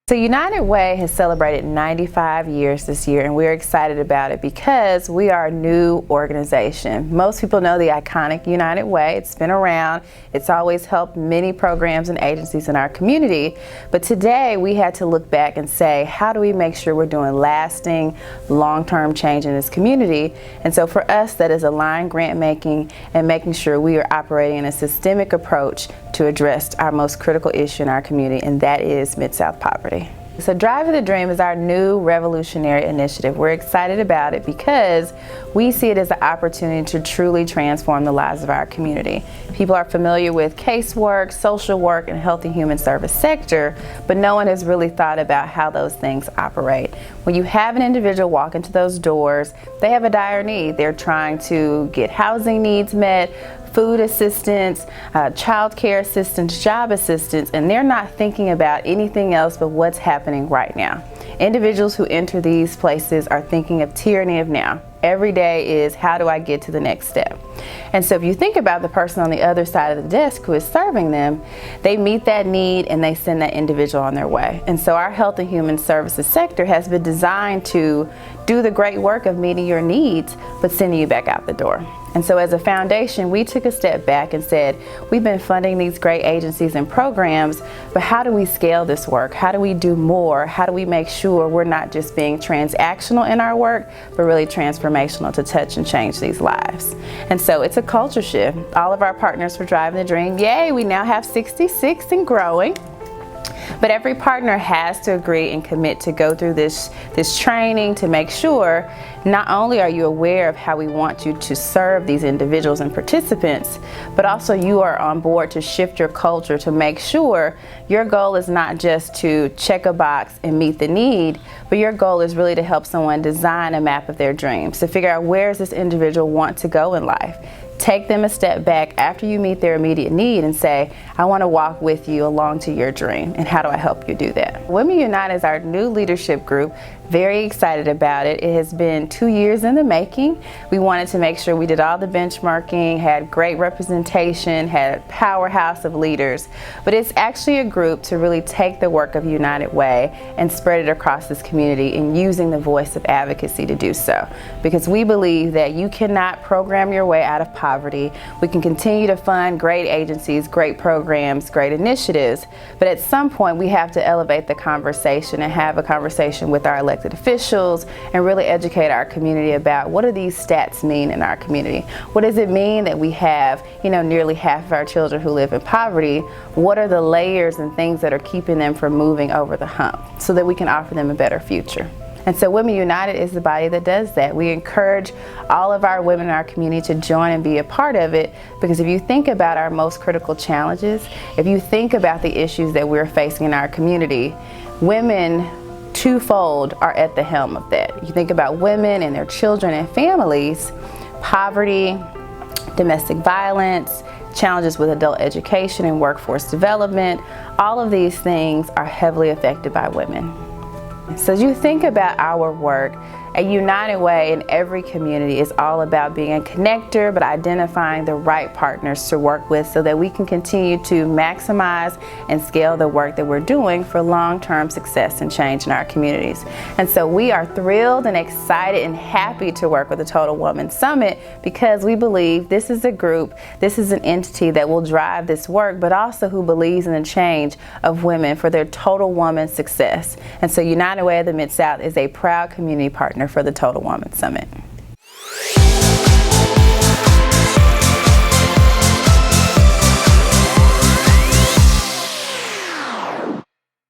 So United Way has celebrated 95 years this year, and we're excited about it because we are a new organization. Most people know the iconic United Way. It's been around. It's always helped many programs and agencies in our community. But today we had to look back and say, how do we make sure we're doing lasting, long-term change in this community? And so for us, that is aligned grant making and making sure we are operating in a systemic approach to address our most critical issue in our community, and that is Mid-South poverty. So Drive to the Dream is our new revolutionary initiative. We're excited about it because we see it as an opportunity to truly transform the lives of our community. People are familiar with casework, social work, and health and human service sector, but no one has really thought about how those things operate. When you have an individual walk into those doors, they have a dire need. They're trying to get housing needs met, food assistance, child care assistance, job assistance, and they're not thinking about anything else but what's happening right now. Individuals who enter these places are thinking of tyranny of now. Every day is, how do I get to the next step? And so if you think about the person on the other side of the desk who is serving them, they meet that need and they send that individual on their way. And so our health and human services sector has been designed to do the great work of meeting your needs, but sending you back out the door. And so as a foundation, we took a step back and said, we've been funding these great agencies and programs, but how do we scale this work? How do we do more? How do we make sure we're not just being transactional in our work, but really transformational to touch and change these lives? And so it's a culture shift. All of our partners for Driving the Dream, yay, we now have 66 and growing. But every partner has to agree and commit to go through this training to make sure not only are you aware of how we want you to serve these individuals and participants, but also you are on board to shift your culture to make sure your goal is not just to check a box and meet the need, but your goal is really to help someone design a map of their dreams, to figure out where does this individual want to go in life. Take them a step back after you meet their immediate need and say, I want to walk with you along to your dream, and how do I help you do that? Women Unite is our new leadership group. Very excited about it. It has been 2 years in the making. We wanted to make sure we did all the benchmarking, had great representation, had a powerhouse of leaders. But it's actually a group to really take the work of United Way and spread it across this community, and using the voice of advocacy to do so. Because we believe that you cannot program your way out of poverty. We can continue to fund great agencies, great programs, great initiatives, but at some point we have to elevate the conversation and have a conversation with our elected officials and really educate our community about what do these stats mean in our community. What does it mean that we have, nearly half of our children who live in poverty? What are the layers and things that are keeping them from moving over the hump so that we can offer them a better future? And so Women United is the body that does that. We encourage all of our women in our community to join and be a part of it, because if you think about our most critical challenges, if you think about the issues that we're facing in our community, women twofold are at the helm of that. You think about women and their children and families, poverty, domestic violence, challenges with adult education and workforce development, all of these things are heavily affected by women. So as you think about our work, a United Way in every community is all about being a connector, but identifying the right partners to work with so that we can continue to maximize and scale the work that we're doing for long-term success and change in our communities. And so we are thrilled and excited and happy to work with the Total Woman Summit, because we believe this is a group, this is an entity that will drive this work, but also who believes in the change of women for their total woman success. And so United Way of the Mid-South is a proud community partner for the Total Woman Summit.